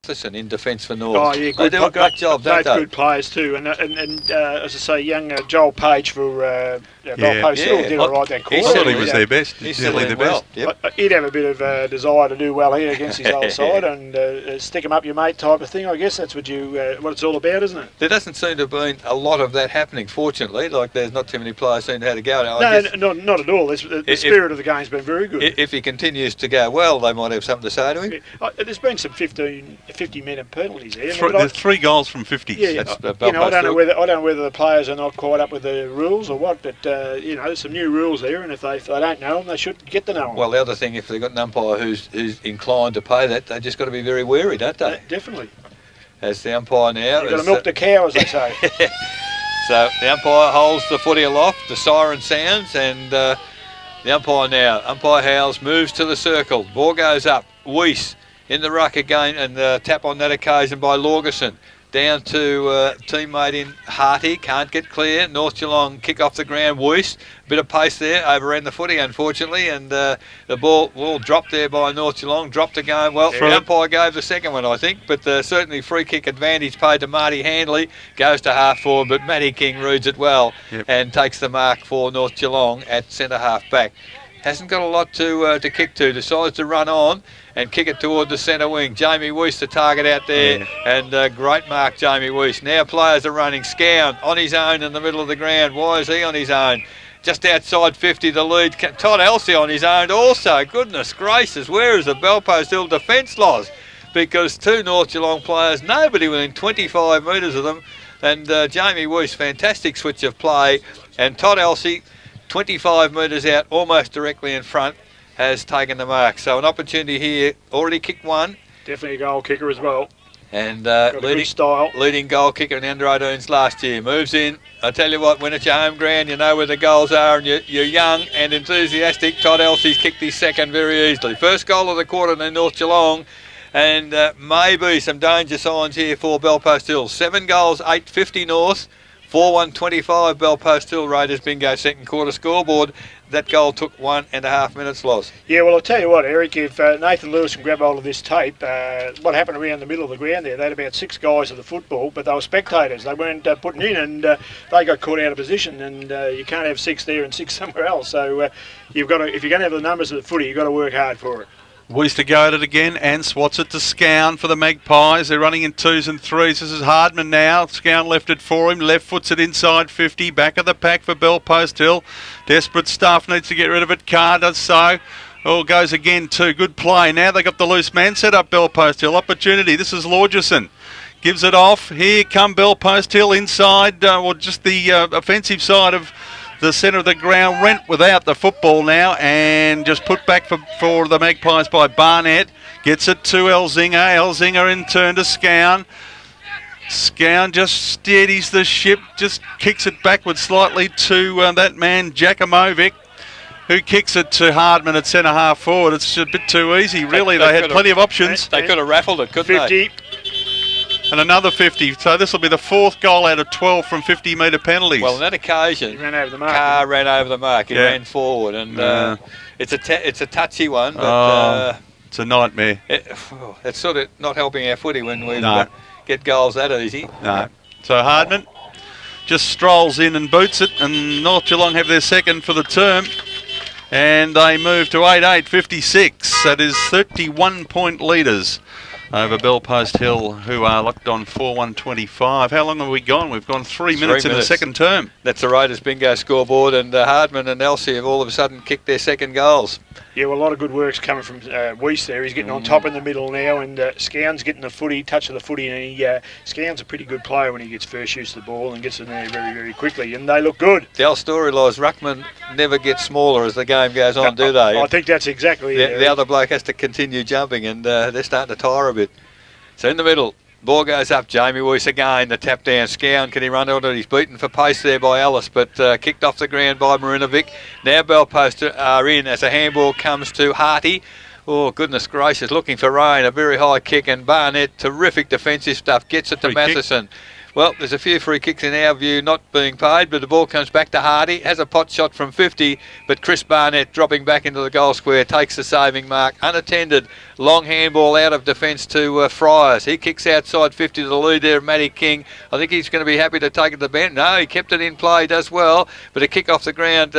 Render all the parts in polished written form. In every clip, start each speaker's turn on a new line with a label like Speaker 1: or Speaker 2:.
Speaker 1: in defence for North.
Speaker 2: Oh yeah, good.
Speaker 1: They do a great job, don't
Speaker 2: both
Speaker 1: they?
Speaker 2: good players too, and as I say, young Joel Page for Belpost Hill did all right that quarter.
Speaker 3: I thought he was their best.
Speaker 1: He's
Speaker 3: certainly the best.
Speaker 1: Yep.
Speaker 2: He'd have a bit of desire to do well here against his old side, and stick him up your mate type of thing. I guess that's what it's all about, isn't it?
Speaker 1: There doesn't seem to have been a lot of that happening, fortunately. Like, there's not too many players seem to have to go.
Speaker 2: Not at all. The spirit of the game's been very good.
Speaker 1: If he continues to go well, they might have something to say to him.
Speaker 2: There's been some 50-minute penalties there.
Speaker 3: There's 3 goals from 50.
Speaker 2: Yeah, I don't know whether the players are not quite up with the rules or what, but there's some new rules there, and if they don't know them, they should get to know them.
Speaker 1: Well, the other thing, if they've got an umpire who's inclined to pay that, they've just got to be very wary, don't they?
Speaker 2: Definitely.
Speaker 1: As the umpire now,
Speaker 2: you've got to milk the cow, as they say.
Speaker 1: So the umpire holds the footy aloft, the siren sounds, and the umpire now, umpire Howes moves to the circle. Ball goes up. Weiss in the ruck again, and tap on that occasion by Lorgerson. Down to teammate in Harty, can't get clear. North Geelong kick off the ground. Weiss, bit of pace there, overran the footy unfortunately, and the ball dropped there by North Geelong, dropped again. Well, the umpire gave the second one, I think, but certainly free kick advantage paid to Marty Handley, goes to half forward, but Matty King reads it well and takes the mark for North Geelong at centre half back. Hasn't got a lot to kick to, decides to run on and kick it toward the centre wing. Jamie Weiss, the target out there, and great mark, Jamie Weiss. Now players are running. Scown on his own in the middle of the ground. Why is he on his own? Just outside 50, the lead. Todd Elsey on his own also. Goodness gracious, where is the Belpost Hill defence loss? Because 2 North Geelong players, nobody within 25 metres of them, and Jamie Weiss, fantastic switch of play, and Todd Elsey, 25 metres out, almost directly in front, has taken the mark. So an opportunity here, already kicked one.
Speaker 2: Definitely a goal kicker as well.
Speaker 1: And
Speaker 2: leading
Speaker 1: goal kicker in under 18s last year. Moves in. I tell you what, when it's your home ground, you know where the goals are, and you're young and enthusiastic. Todd Elsey's kicked his second very easily. First goal of the quarter in North Geelong. And maybe some danger signs here for Belpost Hill. 7 goals, 850 North. 4-1-25 Belpost Hill Raiders bingo second quarter scoreboard. That goal took 1.5 minutes loss.
Speaker 2: Yeah, well, I'll tell you what, Eric, if Nathan Lewis can grab hold of this tape, what happened around the middle of the ground there, they had about 6 guys at the football, but they were spectators. They weren't putting in, and they got caught out of position, and you can't have 6 there and 6 somewhere else. So you've got to, if you're going to have the numbers of the footy, you've got to work hard for it.
Speaker 3: Weiss to go at it again, and swats it to Scown for the Magpies. They're running in 2s and 3s. This is Hardman now. Scown left it for him. Left foots it inside 50. Back of the pack for Belpost Hill. Desperate stuff. Needs to get rid of it. Carr does so. Oh, goes again too. Good play. Now they got the loose man set up Belpost Hill. Opportunity. This is Lorgerson. Gives it off. Here come Belpost Hill inside, or just the offensive side of the centre of the ground. Rent without the football now, and just put back for the Magpies by Barnett. Gets it to Elzinger. Elzinger in turn to Scown. Scown just steadies the ship, just kicks it backwards slightly to that man Jakomovic, who kicks it to Hardman at centre half forward. It's a bit too easy, really. They had plenty of options.
Speaker 1: They could have raffled it, couldn't
Speaker 2: 50.
Speaker 1: they?
Speaker 3: And another 50. So this will be the 4th goal out of 12 from 50-metre penalties.
Speaker 1: Well, on that occasion,
Speaker 2: he ran over the mark.
Speaker 1: Carr ran over the mark. He ran forward, and it's a touchy one. But
Speaker 3: it's a nightmare.
Speaker 1: It's sort of not helping our footy when we get goals that easy.
Speaker 3: No. So Hardman just strolls in and boots it, and North Geelong have their second for the term. And they move to 8-8-56. That is 31-point leaders over Belpost Hill, who are locked on 4-1-25. How long have we gone? We've gone 3 minutes in the second term.
Speaker 1: That's the Raiders bingo scoreboard, and Hardman and Elsey have all of a sudden kicked their second goals.
Speaker 2: Yeah, well, a lot of good work's coming from Weiss there. He's getting on top in the middle now, and Scown's getting the footy, touch of the footy, and Scown's a pretty good player when he gets first use of the ball and gets in there very, very quickly, and they look good.
Speaker 1: The old story lies, ruckman never gets smaller as the game goes on, do they?
Speaker 2: I think that's exactly it.
Speaker 1: The other bloke has to continue jumping, and they're starting to tire a bit. So in the middle, ball goes up. Jamie Weiss again, the tap down. Scown, can he run on it? He's beaten for pace there by Ellis, but kicked off the ground by Marinovic. Now Belpost are in as a handball comes to Harty. Oh, goodness gracious, looking for rain. A very high kick, and Barnett, terrific defensive stuff, gets it to Matheson. Well, there's a few free kicks in our view not being paid, but the ball comes back to Hardy, has a pot shot from 50, but Chris Barnett dropping back into the goal square takes the saving mark, unattended. Long handball out of defence to Friars. He kicks outside 50 to the lead there, Matty King. I think he's going to be happy to take it to the bench. No, he kept it in play, does well, but a kick off the ground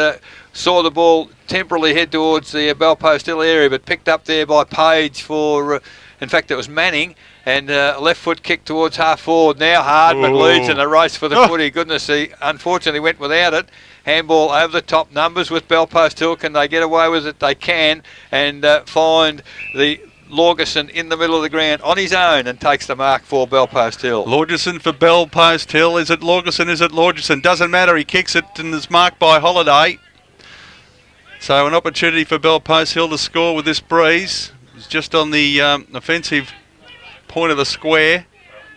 Speaker 1: saw the ball temporarily head towards the Belpost Hill area, but picked up there by Page for, in fact, it was Manning. And left foot kick towards half forward. Now Hardman leads in a race for the footy. Goodness, he unfortunately went without it. Handball over the top, numbers with Belpost Hill. Can they get away with it? They can. And find the Lorgerson in the middle of the ground on his own and takes the mark for Belpost Hill.
Speaker 3: Lorgerson for Belpost Hill. Is it Lorgerson? Is it Lorgerson? Doesn't matter. He kicks it and is marked by Holiday. So an opportunity for Belpost Hill to score with this breeze. It's just on the offensive point of the square,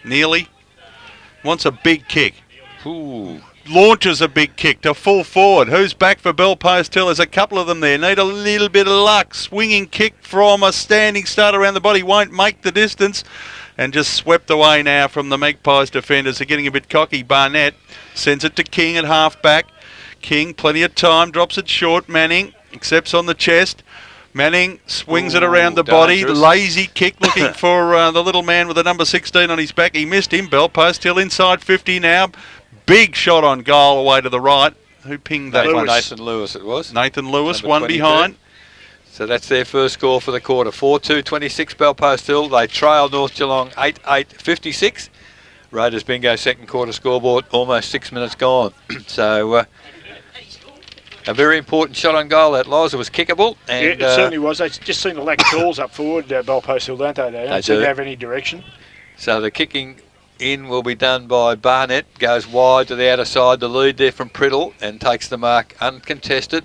Speaker 3: nearly. Wants a big kick.
Speaker 1: Ooh.
Speaker 3: Launches a big kick to full forward. Who's back for Belpost Hill? There's a couple of them there. Need a little bit of luck. Swinging kick from a standing start around the body. Won't make the distance. And just swept away now from the Magpies defenders. They're getting a bit cocky. Barnett sends it to King at half back. King, plenty of time. Drops it short. Manning accepts on the chest. Manning swings it around the body. Lazy kick looking for the little man with the number 16 on his back. He missed him. Belpost Hill inside 50 now. Big shot on goal away to the right. Who pinged that one?
Speaker 1: Nathan Lewis it was.
Speaker 3: Nathan Lewis, one behind.
Speaker 1: So that's their first score for the quarter. 4-2-26 Belpost Hill. They trail North Geelong 8-8-56. Raiders bingo second quarter scoreboard. Almost 6 minutes gone. So... a very important shot on goal, that Loz. It was kickable. And,
Speaker 2: yeah, it certainly was. They just seem to lack tools up forward, Belpost Hill, don't they? They don't seem to have any direction.
Speaker 1: So the kicking in will be done by Barnett. Goes wide to the outer side. The lead there from Priddle and takes the mark uncontested.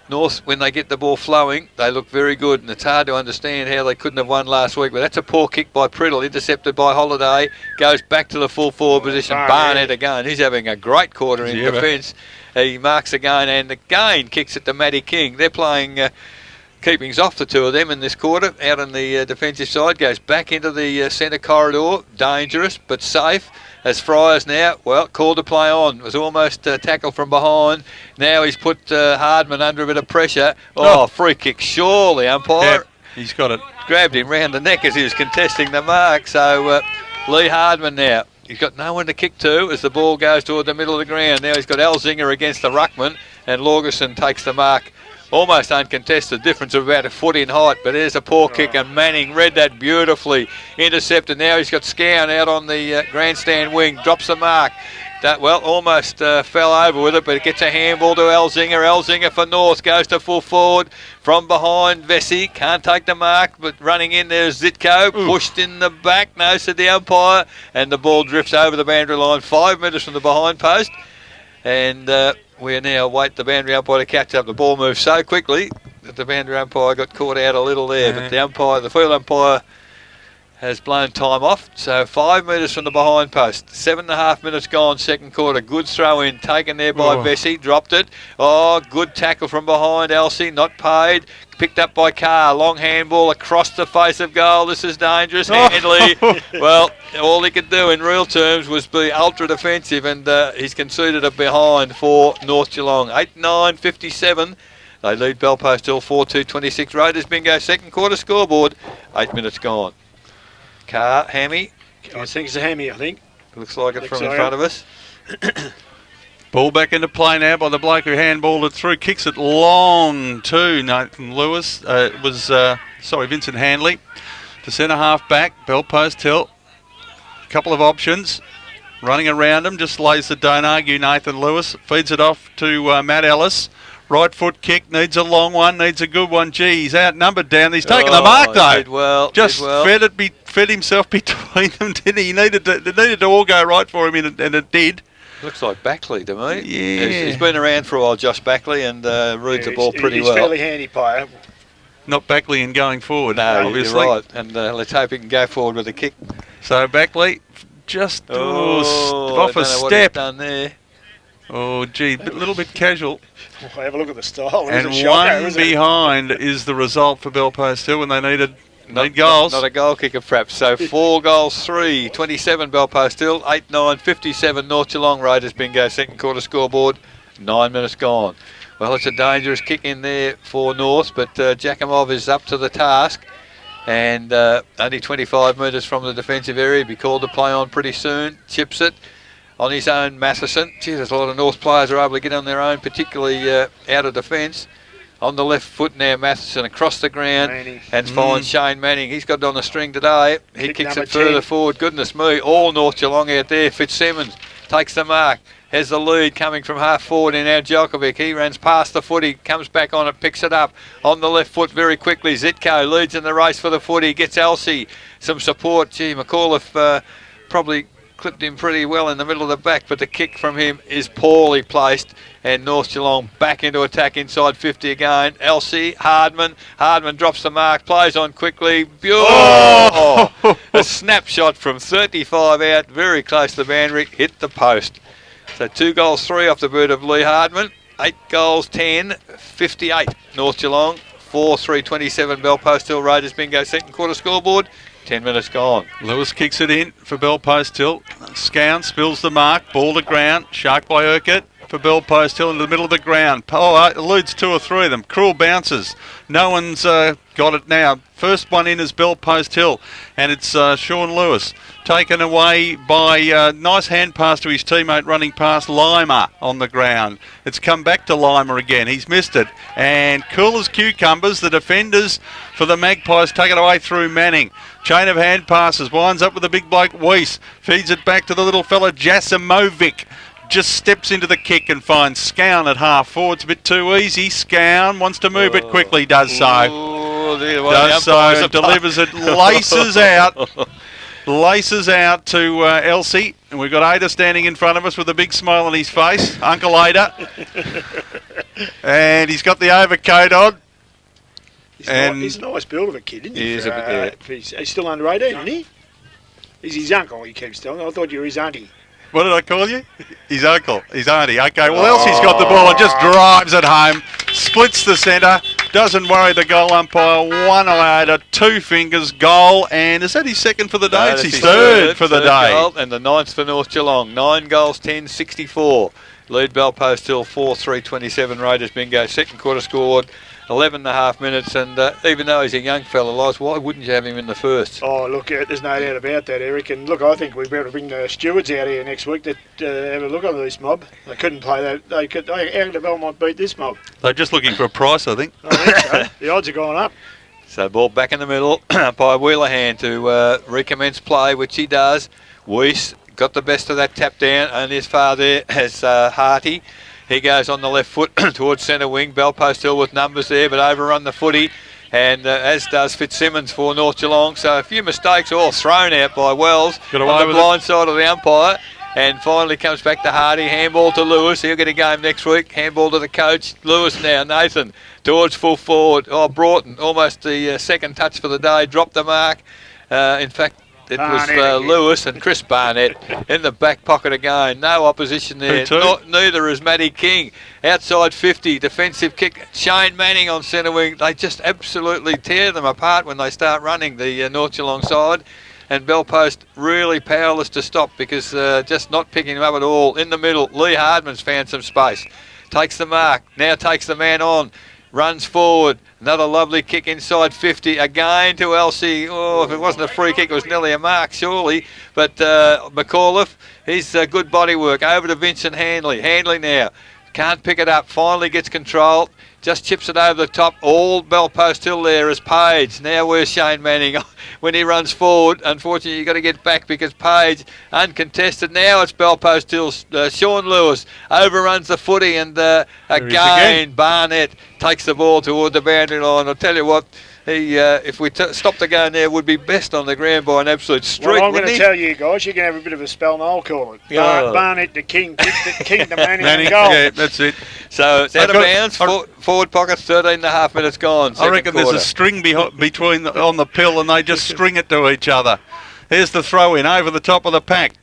Speaker 1: North, when they get the ball flowing, they look very good, and it's hard to understand how they couldn't have won last week. But that's a poor kick by Priddle, intercepted by Holiday. Goes back to the full forward position. Barnett again. He's having a great quarter in defence. He marks again and again kicks it to Matty King. They're playing keepings off the two of them in this quarter. Out on the defensive side, goes back into the centre corridor. Dangerous but safe. As Friars now, well, called to play on. Was almost tackled from behind. Now he's put Hardman under a bit of pressure. Oh, free kick, surely, umpire.
Speaker 3: Yeah, he's got it.
Speaker 1: Grabbed him round the neck as he was contesting the mark. So Lee Hardman now. He's got no one to kick to as the ball goes toward the middle of the ground. Now he's got Elzinger against the ruckman, and Lorgerson takes the mark. Almost uncontested, difference of about a foot in height, but there's a poor kick, and Manning read that beautifully. Intercepted. Now he's got Scown out on the grandstand wing, drops the mark. That, well, almost fell over with it, but it gets a handball to Elzinger. Elzinger for North, goes to full forward. From behind, Vesey can't take the mark, but running in there's Zitko. Pushed in the back, no, said the umpire, and the ball drifts over the boundary line 5 metres from the behind post. And we now await the boundary umpire to catch up. The ball moves so quickly that the boundary umpire got caught out a little there, but the umpire, the field umpire, has blown time off. So 5 metres from the behind post. 7.5 minutes gone, second quarter. Good throw in, taken there by Vesey. Dropped it. Oh, good tackle from behind. Elsie, not paid. Picked up by Carr. Long handball across the face of goal. This is dangerous. Handley. Well, all he could do in real terms was be ultra defensive, and he's conceded a behind for North Geelong. 8-9-57. They lead Belpost Hill 4-2-26. Raiders bingo second quarter scoreboard. 8 minutes gone. Carr, hammy.
Speaker 2: I think it's a hammy, I think.
Speaker 1: Looks like it from in front of us.
Speaker 3: Ball back into play now by the bloke who handballed it through. Kicks it long to Nathan Lewis. It was, Vincent Handley. To centre half back, Belpost Hill. A couple of options. Running around him, just lays the don't argue Nathan Lewis. Feeds it off to Matt Ellis. Right foot kick, needs a long one, needs a good one. Gee, he's outnumbered down. He's taken the mark though.
Speaker 1: Did well.
Speaker 3: Just
Speaker 1: did well.
Speaker 3: fed himself between them, didn't he? He needed to all go right for him, and it did.
Speaker 1: Looks like Backley to me.
Speaker 3: Yeah.
Speaker 1: He's been around for a while, Josh Backley, and reads the ball pretty well.
Speaker 2: He's fairly handy player.
Speaker 3: Not Backley in going forward,
Speaker 1: no,
Speaker 3: obviously.
Speaker 1: You're right. And let's hope he can go forward with a kick.
Speaker 3: So Backley just off a step.
Speaker 1: What he's done there.
Speaker 3: Oh, gee, a little bit casual.
Speaker 2: Have a look at the style.
Speaker 3: And one behind is the result for Belpost Hill when they needed Need goals.
Speaker 1: Not a goal kicker, perhaps. So 4 goals, 3, 27 Belpost Hill, 8-9, 57 North Geelong. Raiders bingo, second quarter scoreboard, 9 minutes gone. Well, it's a dangerous kick in there for North, but Jakimov is up to the task. And only 25 metres from the defensive area. He'll be called to play on pretty soon. Chips it on his own, Matheson. Gee, there's a lot of North players are able to get on their own, particularly out of defence. On the left foot now, Matheson across the ground and finds Shane Manning. He's got it on the string today. He kicks it further forward. Goodness me, all North Geelong out there. Fitzsimmons takes the mark. Has the lead coming from half forward in now Djokovic. He runs past the footy, comes back on it, picks it up on the left foot very quickly. Zitko leads in the race for the footy, gets Elsie some support. Gee, McAuliffe probably clipped him pretty well in the middle of the back, but the kick from him is poorly placed, and North Geelong back into attack inside 50 again. Elsie, Hardman drops the mark, plays on quickly. A snapshot from 35 out, very close to the boundary, hit the post. So 2 goals, 3 off the boot of Lee Hardman. 8 goals, 10, 58 North Geelong. 4-3, 27 Belpost Hill. Raiders bingo, second quarter scoreboard. 10 minutes gone.
Speaker 3: Lewis kicks it in for Belpost Hill. Scown spills the mark. Ball to ground. Shark by Urquhart for Belpost Hill in the middle of the ground. Eludes 2 or 3 of them. Cruel bounces. No one's got it now. First one in is Belpost Hill, and it's Sean Lewis. Taken away by a nice hand pass to his teammate running past Lima on the ground. It's come back to Lima again. He's missed it. And cool as cucumbers, the defenders for the Magpies take it away through Manning. Chain of hand passes. Winds up with the big bloke Weiss. Feeds it back to the little fella Jasimovic. Just steps into the kick and finds Scown at half forward. It's a bit too easy. Scown wants to move it quickly. Does so. Does so and delivers it. Laces out to Elsie, and we've got Ada standing in front of us with a big smile on his face, Uncle Ada, and he's got the overcoat on.
Speaker 2: He's a nice build of a kid, isn't he? He's still under 18, isn't he? He's his uncle, he keeps telling me. I thought you were his auntie.
Speaker 3: What did I call you? His uncle, his auntie. Okay, well, Elsie's got the ball and just drives it home, splits the centre, doesn't worry the goal umpire. 1 Ada, 2 fingers, goal, and is that his second for the day? It's his third for the day.
Speaker 1: Goal, and the 9th for North Geelong. 9 goals, 10, 64. Lead Belpost Hill 4-3, 27 Raiders bingo. Second quarter scored 11.5 minutes, and even though he's a young fella, Loz, why wouldn't you have him in the first?
Speaker 2: Oh, look, there's no doubt about that, Eric. And look, I think we better bring the stewards out here next week to have a look at this mob. They couldn't play that. How the Belmont beat this mob?
Speaker 3: They're just looking for a price, I think.
Speaker 2: I think so. The odds are going up.
Speaker 1: So ball back in the middle by Wheelerhand to recommence play, which he does. Weiss got the best of that tap down, and his far there as Harty. He goes on the left foot towards centre wing. Belpost Hill with numbers there, but overrun the footy, and as does Fitzsimmons for North Geelong. So a few mistakes all thrown out by Wells on the blind side of the umpire, and finally comes back to Hardy. Handball to Lewis. He'll get a game next week. Handball to the coach. Lewis now. Nathan towards full forward. Oh, Broughton, almost the second touch for the day. Dropped the mark. In fact, it was Lewis and Chris Barnett in the back pocket again. No opposition there. Neither is Matty King. Outside 50, defensive kick. Shane Manning on centre wing. They just absolutely tear them apart when they start running, the North Geelong side. And Belpost really powerless to stop because just not picking them up at all. In the middle, Lee Hardman's found some space. Takes the mark. Now takes the man on. Runs forward. Another lovely kick inside 50. Again to Elsie. Oh, if it wasn't a free kick, it was nearly a mark, surely. But McAuliffe, he's good body work. Over to Vincent Handley. Handley now. Can't pick it up. Finally gets control. Just chips it over the top. All Belpost Hill there is Page. Now where's Shane Manning? When he runs forward, unfortunately, you've got to get back because Page, uncontested. Now it's Belpost Hill's Sean Lewis overruns the footy, and again Barnett takes the ball toward the boundary line. I'll tell you what, he if we stopped the game there, would be best on the ground by an absolute streak.
Speaker 2: Well, I'm going to tell you guys, you can have a bit of a spell, and I'll call it. Barnett the king, the king to Manning and goal.
Speaker 3: Yeah, that's it.
Speaker 1: So it's out of bounds. Forward pocket, 13.5 minutes gone.
Speaker 3: I reckon there's a string between on the pill, and they just string it to each other. Here's the throw in over the top of the pack.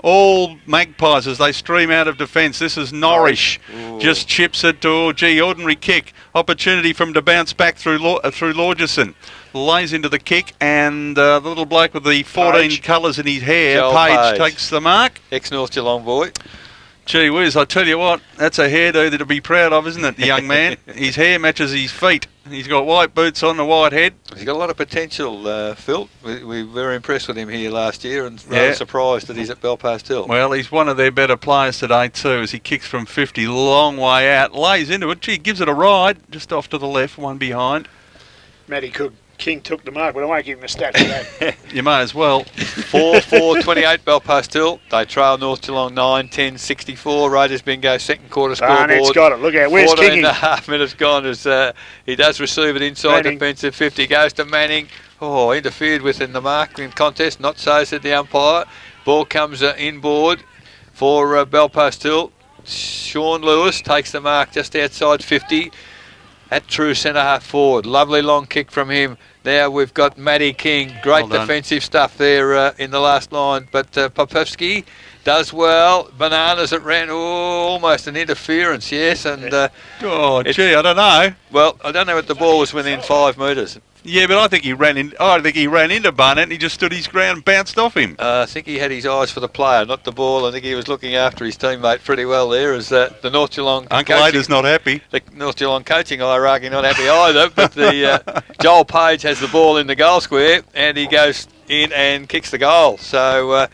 Speaker 3: all Magpies as they stream out of defence. This is Norrish. Just chips it to, ordinary kick. Opportunity for him to bounce back through Lorgerson. Lays into the kick, and the little bloke with the 14 colours in his hair, Page, takes the mark.
Speaker 1: Ex-North Geelong boy.
Speaker 3: Gee whiz, I tell you what, that's a hairdo to be proud of, isn't it, the young man? His hair matches his feet. He's got white boots on, a white head.
Speaker 1: He's got a lot of potential, Phil. We were very impressed with him here last year and rather surprised that he's at Belpost Hill.
Speaker 3: Well, he's one of their better players today too, as he kicks from 50, long way out, lays into it. Gee, gives it a ride, just off to the left, one behind.
Speaker 2: Matty King took the mark, but I won't give him a stat for that.
Speaker 3: You may as well.
Speaker 1: 4-4-28 Belpost Hill. They trail North Geelong 9-10-64. Raiders bingo, second quarter scoreboard.
Speaker 2: Barnett's got it. Look out. Where's
Speaker 1: 14
Speaker 2: Kingy?
Speaker 1: and a half minutes gone as he does receive it inside defensive 50. Goes to Manning. Oh, interfered with in the marking contest. Not so, said the umpire. Ball comes inboard for Belpost Hill. Sean Lewis takes the mark just outside 50. At true centre half forward. Lovely long kick from him. Now we've got Matty King. Great defensive stuff there in the last line. But Popowski does well. Bananas it ran. Oh, almost an interference, yes. And
Speaker 3: I don't know.
Speaker 1: Well, I don't know if the ball was within 5 metres.
Speaker 3: Yeah, but I think he ran into Barnett and he just stood his ground and bounced off him.
Speaker 1: I think he had his eyes for the player, not the ball. I think he was looking after his teammate pretty well there. As the North Geelong
Speaker 3: Uncle Ada's not happy.
Speaker 1: The North Geelong coaching hierarchy not happy either. But the Joel Page has the ball in the goal square and he goes in and kicks the goal. So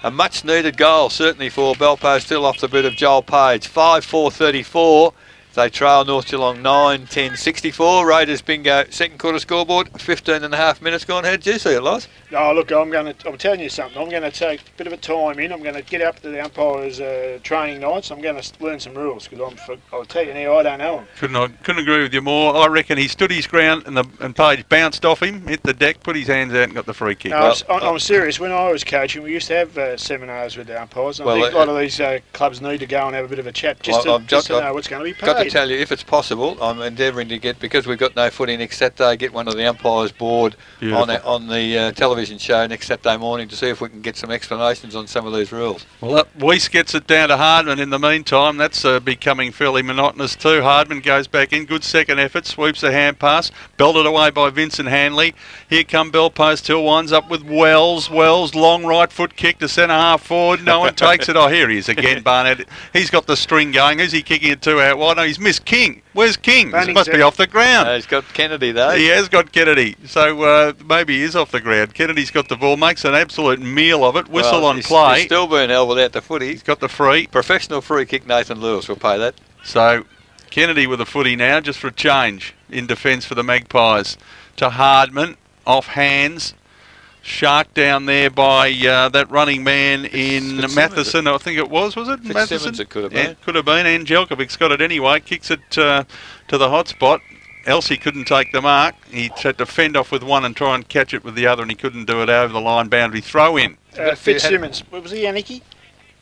Speaker 1: a much needed goal certainly for Belpost Hill off the bit of Joel Page. 5-4-34. They trail North Geelong 9-10-64. Raiders bingo, second quarter scoreboard, 15 and a half minutes gone. How did you see it, Loz?
Speaker 2: Oh, look, I'm telling you something. I'm going to take a bit of a time in. I'm going to get up to the umpires' training nights. I'm going to learn some rules because I'll tell you now, I don't know them.
Speaker 3: Couldn't agree with you more. I reckon he stood his ground and Page bounced off him, hit the deck, put his hands out and got the free kick.
Speaker 2: No, I'm serious. When I was coaching, we used to have seminars with the umpires. I think a lot of these clubs need to go and have a bit of a chat just to know what's going to be paid.
Speaker 1: Got to tell you, if it's possible, I'm endeavouring to get, because we've got no footy next Saturday, get one of the umpires board on the television show next Saturday morning to see if we can get some explanations on some of these rules.
Speaker 3: Well, Weiss gets it down to Hardman in the meantime. That's becoming fairly monotonous too. Hardman goes back in. Good second effort. Sweeps the hand pass. Belted away by Vincent Hanley. Here come Belpost Hill. Winds up with Wells. Wells, long right foot kick to centre half forward. No one takes it. Oh, here he is again, Barnett. He's got the string going. Who's he kicking it to out wide? No, he's missed King. Where's King? He must be off the ground.
Speaker 1: He's got Kennedy though.
Speaker 3: He has got Kennedy. So maybe he is off the ground. Kennedy's got the ball. Makes an absolute meal of it. Whistle on play.
Speaker 1: He's still being held without the footy.
Speaker 3: He's got the free.
Speaker 1: Professional free kick, Nathan Lewis will pay that.
Speaker 3: So Kennedy with the footy now, just for a change in defence for the Magpies. To Hardman, off hands. Shark down there by that running man in Matheson, I think it was it?
Speaker 1: Matheson? It could have been.
Speaker 3: Yeah, could have been. Angelkovic's got it anyway. Kicks it to the hot spot. Elsie couldn't take the mark. He had to fend off with one and try and catch it with the other, and he couldn't do it over the line boundary. Throw in.
Speaker 2: Fitzsimmons, was he Aniki?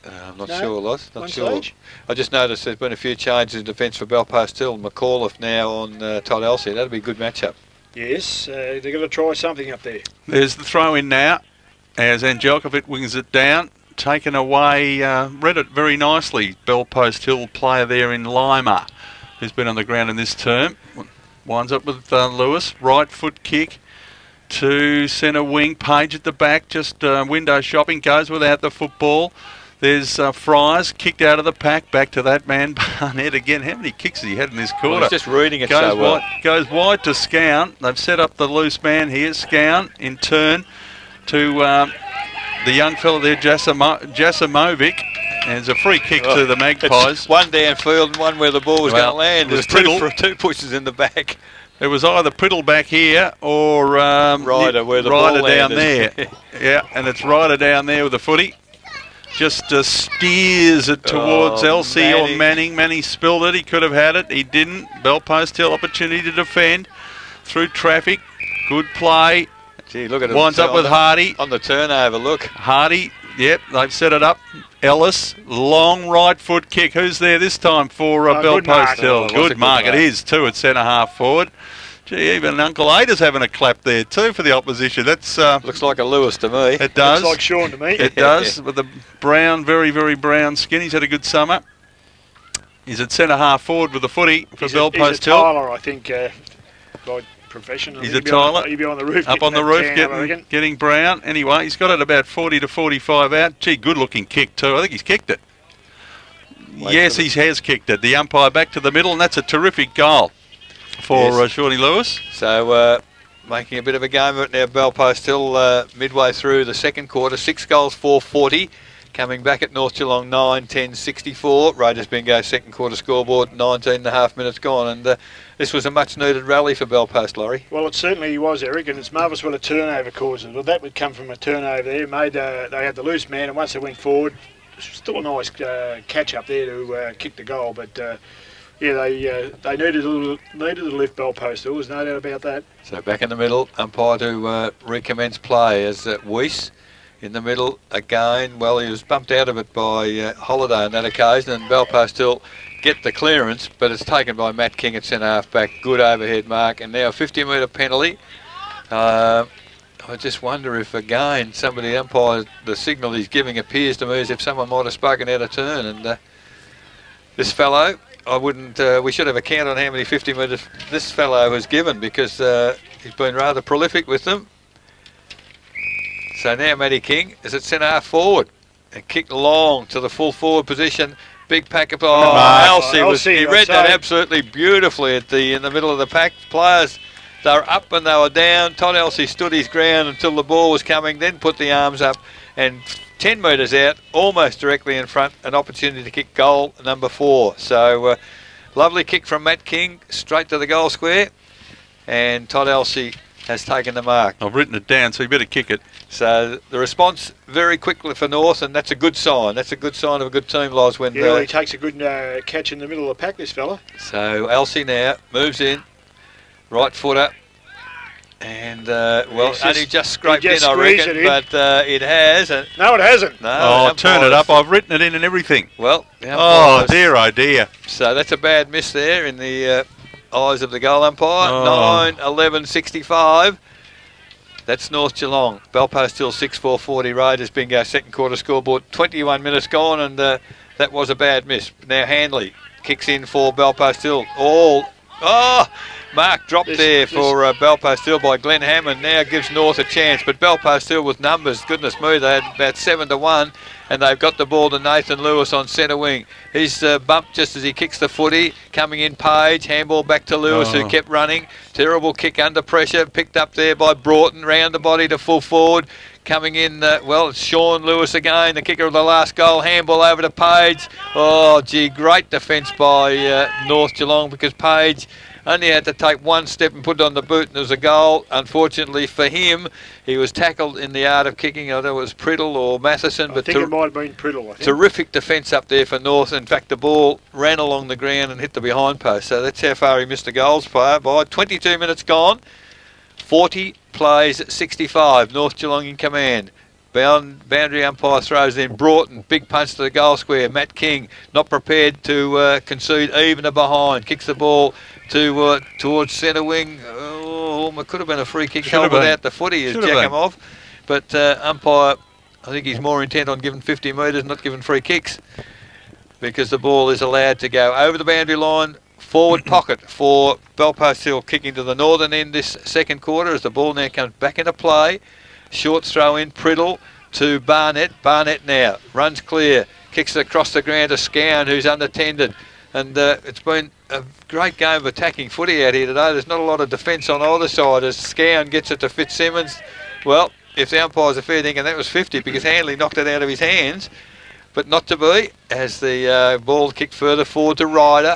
Speaker 1: I'm not sure, Loz. Not sure. I just noticed there's been a few changes in defence for Belpost Hill. McAuliffe now on Todd Elsie. That'll be a good matchup.
Speaker 2: Yes, they're going to try something up there.
Speaker 3: There's the throw in now as Angelkovic wings it down. Taken away, read it very nicely. Belpost Hill player there in Lima, who's been on the ground in this term. Winds up with Lewis. Right foot kick to centre wing. Page at the back, just window shopping. Goes without the football. There's Fryers kicked out of the pack. Back to that man, Barnett again. How many kicks has he had in this quarter?
Speaker 1: Well, he's just reading it so well.
Speaker 3: Goes wide to Scown. They've set up the loose man here. Scown in turn to the young fella there, Jasimovic. And it's a free kick to the Magpies.
Speaker 1: One downfield and one where the ball was going to land. There's two pushes in the back.
Speaker 3: It was either Priddle back here or
Speaker 1: Ryder where the ball
Speaker 3: down there. Yeah, and it's Ryder down there with the footy. Just steers it towards Elsie or Manning. Manning spilled it. He could have had it. He didn't. Belpost Hill opportunity to defend through traffic. Good play.
Speaker 1: Gee, look at it.
Speaker 3: Winds up with Hardy.
Speaker 1: On the turnover, look.
Speaker 3: Hardy, yep, they've set it up. Ellis, long right foot kick. Who's there this time for Belpost Hill? Good mark. It is too at centre half forward. Gee, even Uncle Ada's having a clap there too for the opposition. That's
Speaker 1: Looks like a Lewis to me.
Speaker 3: It does.
Speaker 2: Looks like Sean to me.
Speaker 3: It does, with the brown, very, very brown skin. He's had a good summer. He's at centre half forward with the footy for Belpost
Speaker 2: He's a
Speaker 3: Hill.
Speaker 2: Tyler, I think, by profession.
Speaker 3: He's a Tyler.
Speaker 2: He'd be on the roof.
Speaker 3: Up on the roof,
Speaker 2: can,
Speaker 3: getting brown. Anyway, he's got it about 40 to 45 out. Gee, good-looking kick too. I think he's kicked it. Yes, he has kicked it. The umpire back to the middle, and that's a terrific goal for Shawnee Lewis.
Speaker 1: So making a bit of a game of it now. Belpost Hill midway through the second quarter. 6 goals, 440. Coming back at North Geelong 9-10-64. Raiders Bingo second quarter scoreboard 19 and a half minutes gone. And this was a much needed rally for Belpost, Laurie.
Speaker 2: Well, it certainly was, Eric, and it's marvellous what a turnover causes. Well, that would come from a turnover there. They had the loose man, and once they went forward, still a nice catch up there to kick the goal. But they needed a lift, Belpost Hill. There's no doubt about that.
Speaker 1: So back in the middle, umpire to recommence play as Weiss. In the middle again. Well, he was bumped out of it by Holiday on that occasion, and Belpost Hill get the clearance, but it's taken by Matt King at centre half back. Good overhead mark, and now a 50-metre penalty. I just wonder if again somebody umpire, the signal he's giving appears to me as if someone might have spoken out of turn, and this fellow, I wouldn't. We should have a count on how many 50 metres this fellow has given, because he's been rather prolific with them. So now Matty King is at centre half forward and kicked long to the full forward position. Big pack of Elsie he read that absolutely beautifully in the middle of the pack. Players, they were up and they were down. Todd Elsie stood his ground until the ball was coming, then put the arms up, and 10 metres out, almost directly in front, an opportunity to kick goal number 4. So lovely kick from Matt King straight to the goal square, and Todd Elsie has taken the mark.
Speaker 3: I've written it down, so you better kick it.
Speaker 1: So the response very quickly for North, and that's a good sign. That's a good sign of a good team, Loz. When
Speaker 2: he takes a good catch in the middle of the pack, this fella.
Speaker 1: So Elsie now moves in, right footer, and only just scraped in, I reckon, but it has.
Speaker 2: No, it hasn't.
Speaker 1: No,
Speaker 3: turn it up. I've written it in and everything.
Speaker 1: Well,
Speaker 3: oh dear.
Speaker 1: So that's a bad miss there in the eyes of the goal umpire. 9-11-65. That's North Geelong. Belpost Hill 6-4-40. Raiders Bingo second quarter scoreboard. 21 minutes gone, and that was a bad miss. Now Handley kicks in for Belpost Hill. Mark dropped for Belpost Hill by Glenn Hammond. Now gives North a chance, but Belpost Hill with numbers, goodness me, they had about 7-1, and they've got the ball to Nathan Lewis on centre wing. He's bumped just as he kicks the footy. Coming in Page, handball back to Lewis, who kept running. Terrible kick under pressure, picked up there by Broughton, round the body to full forward. Coming in, it's Sean Lewis again, the kicker of the last goal. Handball over to Page. Oh, gee, great defence by North Geelong, because Page only had to take one step and put it on the boot, and there was a goal. Unfortunately for him, he was tackled in the art of kicking. I don't know if it was Priddle or Matheson.
Speaker 2: I think it might have been Priddle.
Speaker 1: Terrific defence up there for North. In fact, the ball ran along the ground and hit the behind post. So that's how far he missed the goals by. 22 minutes gone. 40 plays 65. North Geelong in command. Boundary umpire throws in Broughton, big punch to the goal square. Matt King not prepared to concede even a behind. Kicks the ball towards centre wing. It could have been a free kick held without the footy as jack him off. But umpire, I think he's more intent on giving 50 metres, not giving free kicks, because the ball is allowed to go over the boundary line. Forward pocket for Belpost Hill, kicking to the northern end this second quarter as the ball now comes back into play. Short throw in, Priddle to Barnett. Barnett now runs clear, kicks it across the ground to Scown, who's unattended. And it's been a great game of attacking footy out here today. There's not a lot of defence on either side as Scown gets it to Fitzsimmons. Well, if the umpires are fair thinking that was 50, because Handley knocked it out of his hands, but not to be, as the ball kicked further forward to Ryder.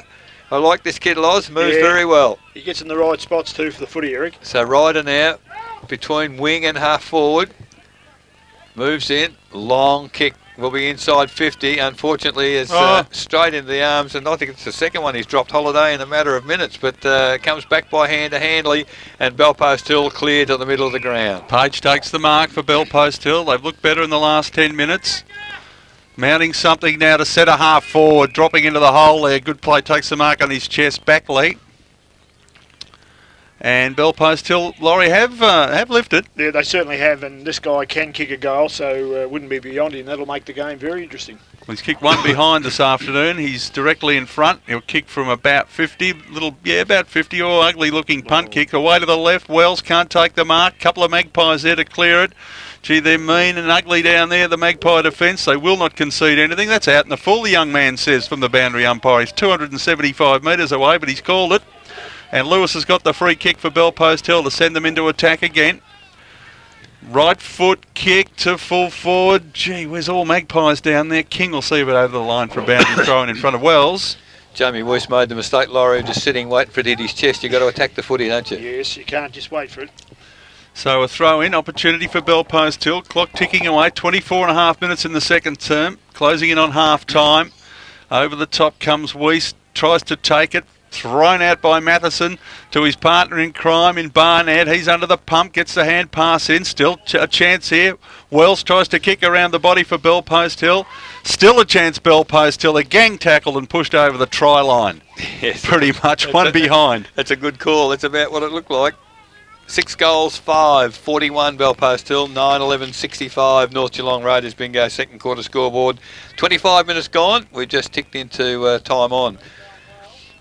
Speaker 1: I like this kid, Loz, moves very well.
Speaker 2: He gets in the right spots too for the footy, Eric.
Speaker 1: So Ryder now between wing and half forward, moves in, long kick, will be inside 50. Unfortunately, it's straight into the arms, and I think it's the second one he's dropped Holiday in a matter of minutes, but comes back by hand to Handley, and Belpost Hill clear to the middle of the ground.
Speaker 3: Page takes the mark for Belpost Hill. They've looked better in the last 10 minutes. Mounting something now to centre half forward, dropping into the hole there. Good play, takes the mark on his chest, back late. And Bellpost Hill, Laurie, have lifted.
Speaker 2: Yeah, they certainly have, and this guy can kick a goal, so wouldn't be beyond him. That'll make the game very interesting.
Speaker 3: He's kicked one behind this afternoon. He's directly in front. He'll kick from about 50, about 50, or ugly-looking punt kick. Away to the left, Wells can't take the mark. Couple of Magpies there to clear it. Gee, they're mean and ugly down there, the Magpie defence. They will not concede anything. That's out in the full, the young man says, from the boundary umpire. He's 275 metres away, but he's called it. And Lewis has got the free kick for Bellpost Hill to send them into attack again. Right foot kick to full forward. Gee, where's all Magpies down there? King will see it over the line for a boundary throw in front of Wells.
Speaker 1: Jamie Weiss made the mistake, Laurie, of just sitting waiting for it to hit his chest. You've got to attack the footy, don't you?
Speaker 2: Yes, you can't just wait for it.
Speaker 3: So a throw-in opportunity for Bellpost Hill. Clock ticking away, 24 and a half minutes in the second term. Closing in on half-time. Over the top comes Weiss, tries to take it. Thrown out by Matheson to his partner in crime in Barnett. He's under the pump, gets the hand pass in. Still a chance here. Wells tries to kick around the body for Bellpost Hill. Still a chance, Bellpost Hill. A gang tackled and pushed over the try line.
Speaker 1: Yes.
Speaker 3: Pretty much one behind.
Speaker 1: That's a good call. That's about what it looked like. 6 goals, 5, 41 Bellpost Hill, 9, 11, 65 North Geelong Raiders bingo second quarter scoreboard. 25 minutes gone. We've just ticked into time on.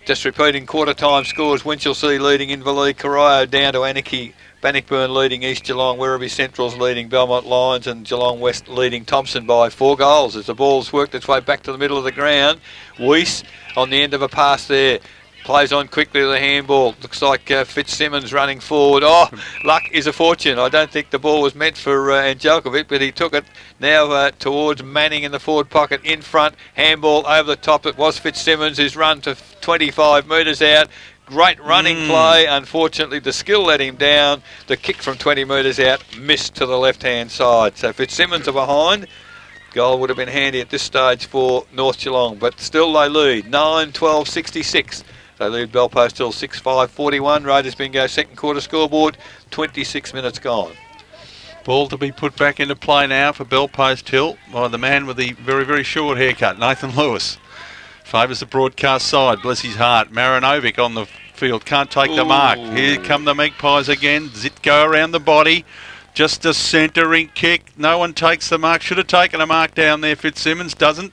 Speaker 1: Just repeating quarter time scores. Winchelsea leading Inverleigh, Corio down to Anarchy, Bannockburn leading East Geelong, Werribee Central's leading Belmont Lions, and Geelong West leading Thompson by 4 goals as the ball's worked its way back to the middle of the ground. Weiss on the end of a pass there. Plays on quickly to the handball. Looks like Fitzsimmons running forward. Oh, luck is a fortune. I don't think the ball was meant for Angelkovic, but he took it now towards Manning in the forward pocket in front. Handball over the top. It was Fitzsimmons who's run to 25 metres out. Great running play. Unfortunately, the skill let him down. The kick from 20 metres out missed to the left-hand side. So Fitzsimmons are behind. Goal would have been handy at this stage for North Geelong, but still they lead 9-12-66. They lead Bellpost Hill 6-5-41. Raiders bingo second quarter scoreboard, 26 minutes gone.
Speaker 3: Ball to be put back into play now for Bellpost Hill by the man with the very, very short haircut, Nathan Lewis. Favours the broadcast side, bless his heart. Marinovic on the field, can't take the mark. Here come the Magpies again. Zitko around the body. Just a centering kick. No one takes the mark. Should have taken a mark down there. Fitzsimmons doesn't.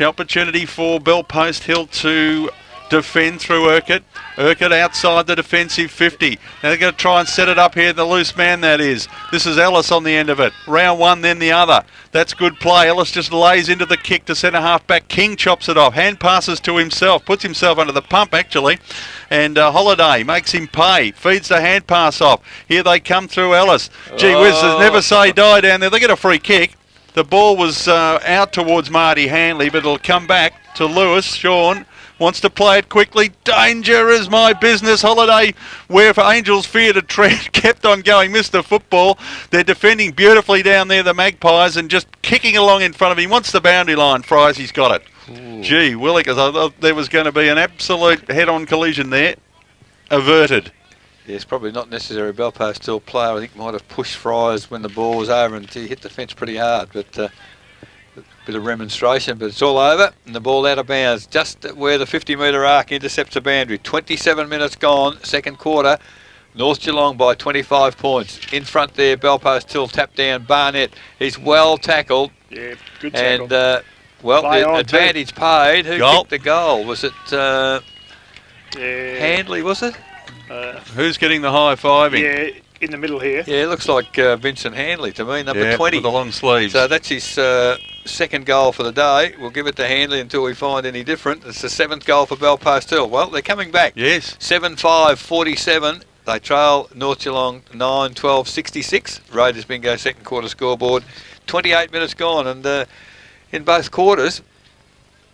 Speaker 3: Opportunity for Bellpost Hill to defend through Urquhart. Urquhart outside the defensive 50. Now they're going to try and set it up here. The loose man, that is. This is Ellis on the end of it. Round one, then the other. That's good play. Ellis just lays into the kick to centre half back. King chops it off. Hand passes to himself. Puts himself under the pump, actually. And Holiday makes him pay. Feeds the hand pass off. Here they come through Ellis. Gee whiz, there's never say die down there. They get a free kick. The ball was out towards Marty Hanley, but it'll come back to Lewis. Sean wants to play it quickly. Danger is my business. Holiday, where for Angels fear to tread, kept on going, missed the football. They're defending beautifully down there, the Magpies, and just kicking along in front of him. Once the boundary line fries, he's got it. Ooh. Gee, Willikers, I thought there was going to be an absolute head-on collision there. Averted.
Speaker 1: Yes, probably not necessary. Bellpost Hill player, I think, might have pushed Fryers when the ball was over and he hit the fence pretty hard, but bit of remonstration, but it's all over and the ball out of bounds just where the 50-metre arc intercepts the boundary. 27 minutes gone, second quarter. North Geelong by 25 points. In front there, Bellpost Hill tapped down. Barnett, he's well tackled.
Speaker 2: Yeah, good tackle.
Speaker 1: And, well, the advantage paid. Who kicked the goal? Was it Handley, was it?
Speaker 3: Who's getting the high-fiving?
Speaker 2: Yeah, in the middle here.
Speaker 1: Yeah, it looks like Vincent Handley to me, number 20.
Speaker 3: With the long sleeves.
Speaker 1: So that's his second goal for the day. We'll give it to Handley until we find any different. It's the 7th goal for Bellpost Hill. Well, they're coming back.
Speaker 3: Yes.
Speaker 1: 7-5-47. They trail North Geelong 9-12-66. Raiders bingo second quarter scoreboard. 28 minutes gone, and in both quarters,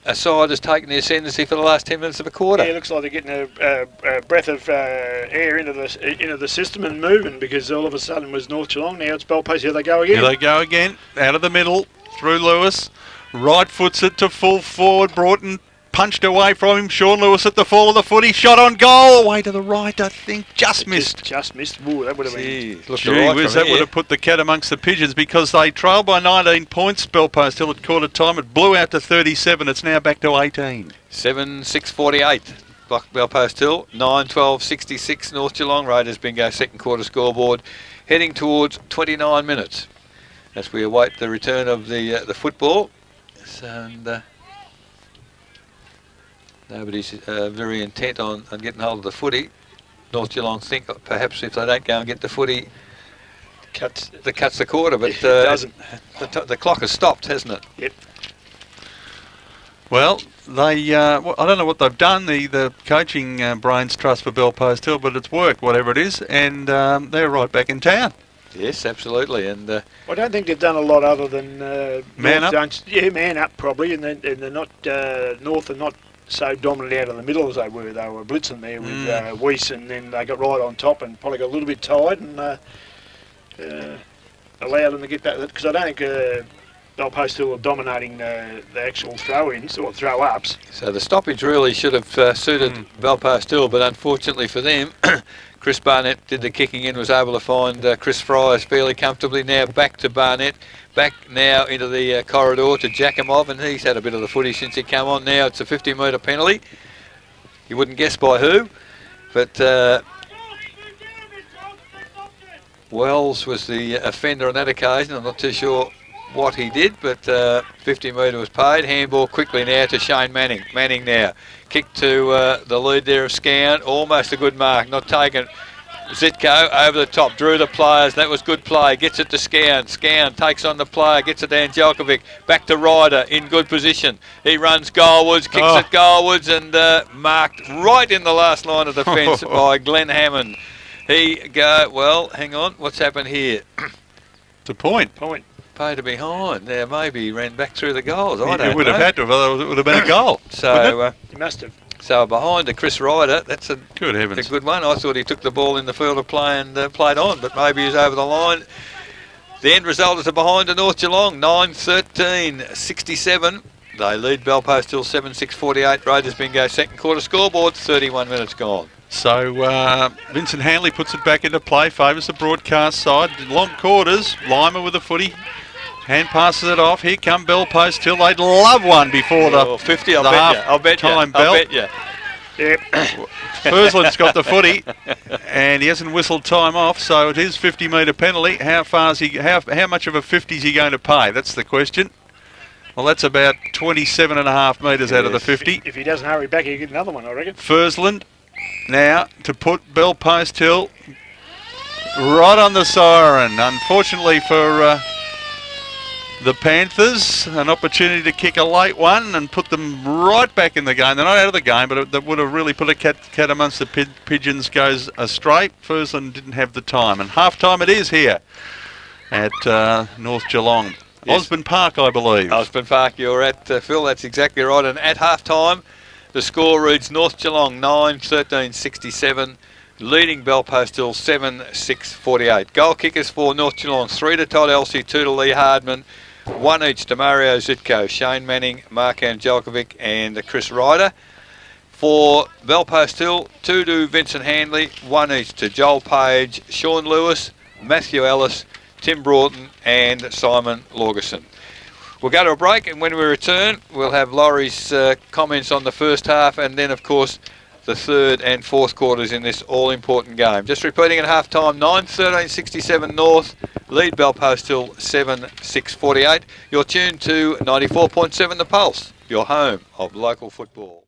Speaker 1: a side has taken the ascendancy for the last 10 minutes of a quarter.
Speaker 2: Yeah, it looks like they're getting a breath of air into the system and moving, because all of a sudden it was North Geelong. Now it's Bellpost. Here they go again.
Speaker 3: Here they go again. Out of the middle, through Lewis. Right foots it to full forward. Broughton punched away from him. Sean Lewis at the fall of the footy. Shot on goal. Away to the right, I think. Just missed.
Speaker 2: Just missed. Ooh, that would have been...
Speaker 3: Gee whiz, that would have put the cat amongst the pigeons, because they trailed by 19 points. Bellpost Hill at quarter time. It blew out to 37. It's now back to 18.
Speaker 1: 7-6-48. Belpost Hill. 9-12-66 North Geelong. Raiders bingo second quarter scoreboard. Heading towards 29 minutes as we await the return of the football. So, and nobody's very intent on getting hold of the footy. North Geelong think perhaps if they don't go and get the footy, cuts the quarter, but
Speaker 2: it doesn't.
Speaker 1: The clock has stopped, hasn't it?
Speaker 2: Yep.
Speaker 3: Well, they I don't know what they've done, the coaching brains trust for Belpost Hill, but it's worked, whatever it is, and they're right back in town.
Speaker 1: Yes, absolutely. And
Speaker 2: I don't think they've done a lot other than
Speaker 3: man up.
Speaker 2: Man up probably, and they're not North are not so dominant out of the middle as they were. They were blitzing there with Weiss, and then they got right on top and probably got a little bit tired and allowed them to get back. Because I don't think Belpost Hill were dominating the actual throw-ins or throw-ups.
Speaker 1: So the stoppage really should have suited Belpost Hill, but unfortunately for them, Chris Barnett did the kicking in, was able to find Chris Fryers fairly comfortably. Now back to Barnett, back now into the corridor to Jakimov, and he's had a bit of the footy since he came on. Now it's a 50-metre penalty. You wouldn't guess by who, but Wells was the offender on that occasion. I'm not too sure what he did, but 50 metre was paid. Handball quickly now to Shane Manning. Manning now. Kick to the lead there of Scown. Almost a good mark. Not taken. Zitko over the top. Drew the players. That was good play. Gets it to Scown. Scown takes on the player. Gets it to Angelkovic. Back to Ryder in good position. He runs goalwards. Kicks it goalwards and marked right in the last line of defence by Glenn Hammond. Well, hang on. What's happened here?
Speaker 3: It's a point.
Speaker 1: Pay to behind. Now maybe he ran back through the goals. I don't know.
Speaker 3: It would have had to, otherwise it would have been a goal.
Speaker 1: So
Speaker 2: he must have.
Speaker 1: So behind to Chris Ryder. That's a
Speaker 3: good heavens.
Speaker 1: A good one. I thought he took the ball in the field of play and played on, but maybe he's over the line. The end result is a behind to North Geelong. 9-13-67. They lead Belpost Hill 7-6-48. Raiders bingo second quarter scoreboard. 31 minutes gone.
Speaker 3: So Vincent Hanley puts it back into play, favours the broadcast side. Long quarters, Lima with the footy. Hand passes it off. Here come Belpost Hill. They'd love one before the
Speaker 1: 50. I'll bet you.
Speaker 3: Time bell.
Speaker 2: Yep.
Speaker 3: Fursland's got the footy, and he hasn't whistled time off. So it is 50-metre penalty. How much of a 50 is he going to pay? That's the question. Well, that's about 27.5 metres out of the 50.
Speaker 2: If he doesn't hurry back, he'll get another one, I reckon.
Speaker 3: Fursland now to put Belpost Hill right on the siren. Unfortunately for the Panthers, an opportunity to kick a late one and put them right back in the game. They're not out of the game, but that would have really put a cat amongst the pigeons goes astray. Fursland didn't have the time. And half-time it is here at North Geelong. Yes. Osborne Park, I believe.
Speaker 1: Osborne Park, you're at, Phil. That's exactly right. And at half-time, the score reads North Geelong 9-13-67, leading Belpost Hill 7-6-48. Goal kickers for North Geelong, 3 to Todd Elsey, 2 to Lee Hardman, 1 each to Mario Zitko, Shane Manning, Mark Angelkovic and Chris Ryder. For Belpost Hill, 2 to Vincent Handley, 1 each to Joel Page, Sean Lewis, Matthew Ellis, Tim Broughton and Simon Lorgerson. We'll go to a break, and when we return, we'll have Laurie's comments on the first half, and then, of course, the third and fourth quarters in this all-important game. Just repeating at half-time, 9-13-67 North, lead Belpost Hill 7-6-48. You're tuned to 94.7 The Pulse, your home of local football.